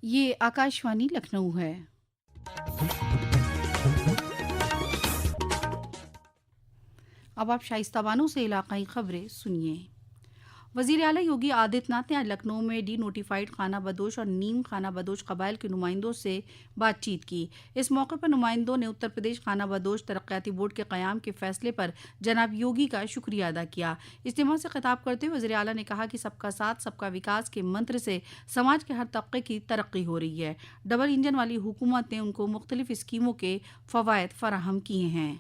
یہ آکاشوانی لکھنؤ ہے۔ اب آپ شائستہ بانو سے علاقائی خبریں سنیے۔ وزیر اعلیٰ یوگی آدتیہ ناتھ نے آج لکھنؤ میں ڈی نوٹیفائیڈ خانہ بدوش اور نیم خانہ بدوش قبائل کے نمائندوں سے بات چیت کی۔ اس موقع پر نمائندوں نے اتر پردیش خانہ بدوش ترقیاتی بورڈ کے قیام کے فیصلے پر جناب یوگی کا شکریہ ادا کیا۔ اجتماع سے خطاب کرتے ہوئے وزیر اعلیٰ نے کہا کہ سب کا ساتھ سب کا وکاس کے منتر سے سماج کے ہر طبقے کی ترقی ہو رہی ہے۔ ڈبل انجن والی حکومت نے ان کو مختلف اسکیموں کے فوائد فراہم کیے ہیں۔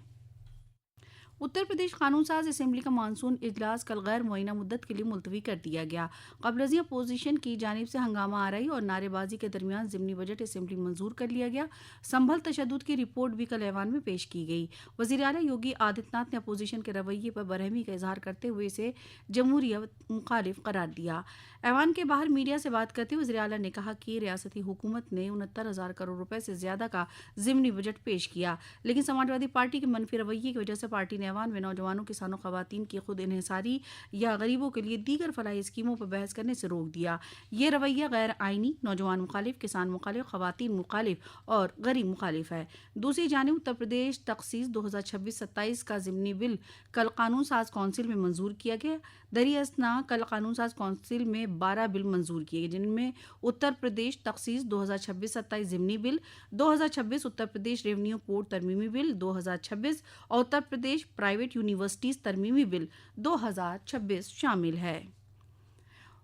اتر پردیش قانون ساز اسمبلی کا مانسون اجلاس کل غیر معینہ مدت کے لیے ملتوی کر دیا گیا۔ قبل ازیں اپوزیشن کی جانب سے ہنگامہ آرائی اور نعرے بازی کے درمیان ضمنی بجٹ اسمبلی منظور کر لیا گیا۔ سنبھل تشدد کی رپورٹ بھی کل ایوان میں پیش کی گئی۔ وزیر اعلیٰ یوگی آدتیہ ناتھ نے اپوزیشن کے رویے پر برہمی کا اظہار کرتے ہوئے اسے جمہوریت مخالف قرار دیا۔ ایوان کے باہر میڈیا سے بات کرتے ہوئے وزیر اعلیٰ نے کہا کہ ریاستی حکومت نے 69,000 کروڑ روپے سے زیادہ کا ضمنی بجٹ پیش کیا، لیکن سماجوادی پارٹی کے منفی رویے کی وجہ سے پارٹی نے ایوان میں نوجوانوں، کسانوں، خواتین کی خود انحصاری یا غریبوں کے لیے دیگر فلاحی اسکیموں پر بحث کرنے سے روک دیا۔ یہ رویہ غیر آئینی، نوجوان مخالف، کسان مخالف، خواتین مخالف اور غریب مخالف ہے۔ دوسری جانب اتر پردیش تخصیص 2026-27 کا ضمنی بل کل قانون ساز کونسل میں منظور کیا گیا۔ دریں اثنا کل قانون ساز کونسل میں 12 بل منظور کیے گئے، جن میں اتر پردیش تخصیص 2026-27 ضمنی بل، 2026 اتر پردیش ریونیو کوڈ ترمیمی بل 2026 اور اتر پردیش پرائیویٹ یونیورسٹیز ترمیمی بل 2026 شامل ہے۔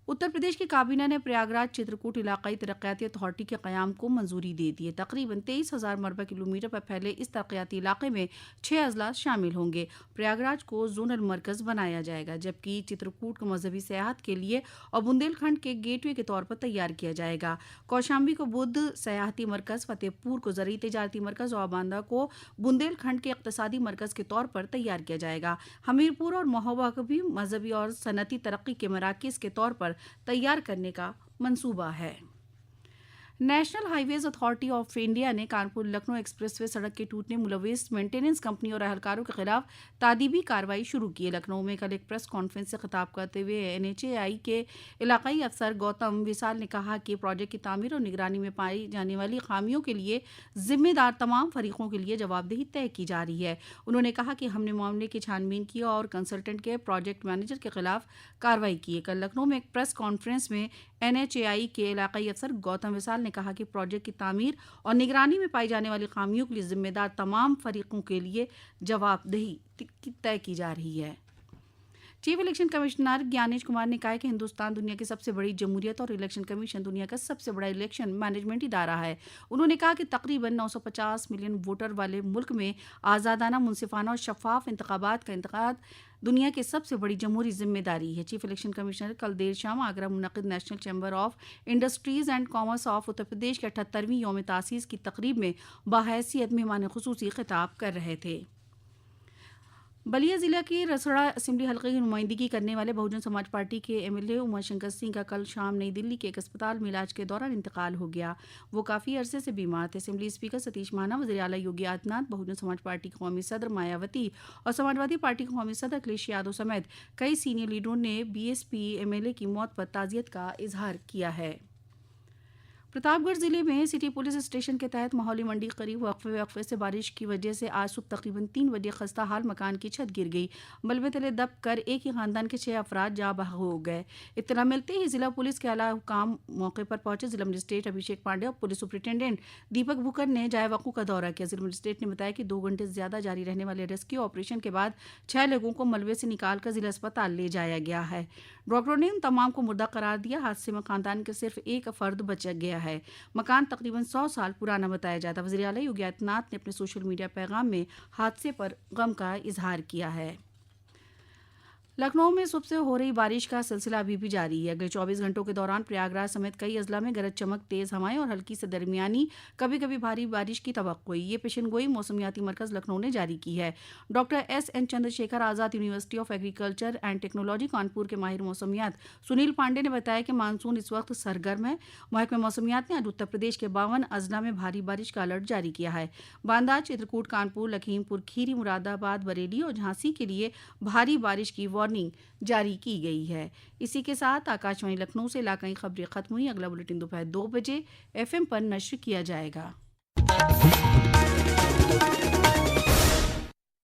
اتر پردیش کی کابینہ نے پریاگراج چترکوٹ علاقائی ترقیاتی اتھارٹی کے قیام کو منظوری دے دی ہے۔ تقریباً 23,000 مربع کلومیٹر پر پھیلے اس ترقیاتی علاقے میں 6 اضلاع شامل ہوں گے۔ پریاگراج کو زونل مرکز بنایا جائے گا، جبکہ چترکوٹ کو مذہبی سیاحت کے لیے اور بندیل کھنڈ کے گیٹ وے کے طور پر تیار کیا جائے گا۔ کوشامبی کو بدھ سیاحتی مرکز، فتح پور کو زرعی تجارتی مرکز اور باندہ کو بندیل کھنڈ کے اقتصادی مرکز کے طور پر تیار کیا جائے گا۔ ہمیر پور اور مہوبہ کو بھی مذہبی اور صنعتی ترقی کے مراکز کے طور پر تیار کرنے کا منصوبہ ہے۔ National highways authority of India نے کانپور لکھنؤ ایکسپریس وے سڑک کے ٹوٹنے ملوث مینٹیننس کمپنی اور اہلکاروں کے خلاف تادیبی کارروائی شروع کی ہے۔ لکھنؤ میں کل ایک پریس کانفرنس سے خطاب کرتے ہوئے NHAI کے علاقائی افسر گوتم وسال نے کہا کہ پروجیکٹ کی تعمیر اور نگرانی میں پائی جانے والی خامیوں کے لیے ذمہ دار تمام فریقوں کے لیے جواب دہی طے کی جا رہی ہے۔ انہوں نے کہا کہ ہم نے معاملے کی چھان بین کی اور کنسلٹنٹ کے پروجیکٹ مینیجر کے خلاف کارروائی کی ہے۔ کل لکھنؤ میں ایک پریس کانفرنس میں NHAI کے علاقائی افسر گوتم وسال نے کہا کہ پروجیکٹ کی تعمیر اور نگرانی میں پائی جانے والی خامیوں کے لیے ذمہ دار تمام فریقوں کے لیے جواب دہی طے کی جا رہی ہے۔ چیف الیکشن کمشنر گیانیش کمار نے کہا ہے کہ ہندوستان دنیا کی سب سے بڑی جمہوریت اور الیکشن کمیشن دنیا کا سب سے بڑا الیکشن مینجمنٹ ادارہ ہے۔ انہوں نے کہا کہ تقریباً 950 ملین ووٹر والے ملک میں آزادانہ، منصفانہ اور شفاف انتخابات کا انعقاد دنیا کی سب سے بڑی جمہوری ذمہ داری ہے۔ چیف الیکشن کمشنر کل دیر شام آگرہ منعقد national chamber of industries and commerce of Uttar Pradesh کے 78ویں یوم تاسیس کی تقریب میں بحیثیت مہمان خصوصی خطاب کر رہے تھے۔ بلیا ضلع کی رسڑا اسمبلی حلقے کی نمائندگی کرنے والے بہوجن سماج پارٹی کے MLA اما شنکر سنگھ کا کل شام نئی دلی کے ایک اسپتال میں علاج کے دوران انتقال ہو گیا۔ وہ کافی عرصے سے بیمار تھے۔ اسمبلی اسپیکر ستیش مہانا، وزیر اعلیٰ یوگی آدتیہ ناتھ، بہوجن سماج پارٹی کی قومی صدر مایاوتی اور سماجوادی پارٹی کے قومی صدر اکھلیش یادو سمیت کئی سینئر لیڈروں نے BSP MLA کی موت پر تعزیت کا اظہار کیا ہے۔ پرتاپ گڑھ ضلع میں سٹی پولیس اسٹیشن کے تحت ماحولی منڈی قریب وقفے سے بارش کی وجہ سے آج صبح تقریباً 3 بجے خستہ حال مکان کی چھت گر گئی۔ ملبے تلے دب کر ایک ہی خاندان کے 6 افراد جاں بحق ہو گئے۔ اطلاع ملتے ہی ضلع پولیس کے اعلیٰ حکام موقع پر پہنچے۔ ضلع مجسٹریٹ ابھیشیک پانڈے اور پولیس سپرنٹینڈنٹ دیپک بھوکر نے جائے وقوع کا دورہ کیا۔ ضلع مجسٹریٹ نے بتایا کہ 2 گھنٹے سے زیادہ جاری رہنے والے ریسکیو آپریشن کے بعد 6 لوگوں کو ملبے سے نکال کر ضلع اسپتال لے جایا گیا ہے۔ ڈاکٹروں نے ان تمام کو مردہ قرار دیا۔ حادثے میں خاندان کے صرف ایک فرد بچ گیا ہے۔ مکان تقریباً 100 سال پرانا بتایا جاتا ہے۔ وزیر اعلیٰ یوگی آدتیہ ناتھ نے اپنے سوشل میڈیا پیغام میں حادثے پر غم کا اظہار کیا ہے۔ لکھنؤ میں صبح سے ہو رہی بارش کا سلسلہ ابھی بھی جاری ہے۔ اگلے 24 گھنٹوں کے دوران پریاگراج سمیت کئی اضلاع میں گرج چمک، تیز ہوائیں اور ہلکی سے درمیانی کبھی کبھی بھاری بارش کی توقع ہے۔ یہ پیشن گوئی موسمیاتی مرکز لکھنؤ نے جاری کی ہے۔ Doctor SN Chandra Shekhar Azad university of agriculture and technology Kanpur کے ماہر موسمیات سنیل پانڈے نے بتایا کہ مانسون اس وقت سرگرم ہے۔ محکمہ موسمیات نے آج اتر پردیش کے 52 اضلاع میں بھاری بارش کا الرٹ جاری کیا ہے۔ باندہ، چترکوٹ، کانپور، لکھیم پور کھیری، مراد آباد، بریلی اور جھانسی کے لیے بھاری بارش کی وارننگ جاری کی گئی ہے۔ اسی کے ساتھ آکاش وانی لکھنؤ سے علاقائی خبریں ختم ہوئی۔ اگلا بلیٹن دوپہر 2 بجے FM پر نشر کیا جائے گا۔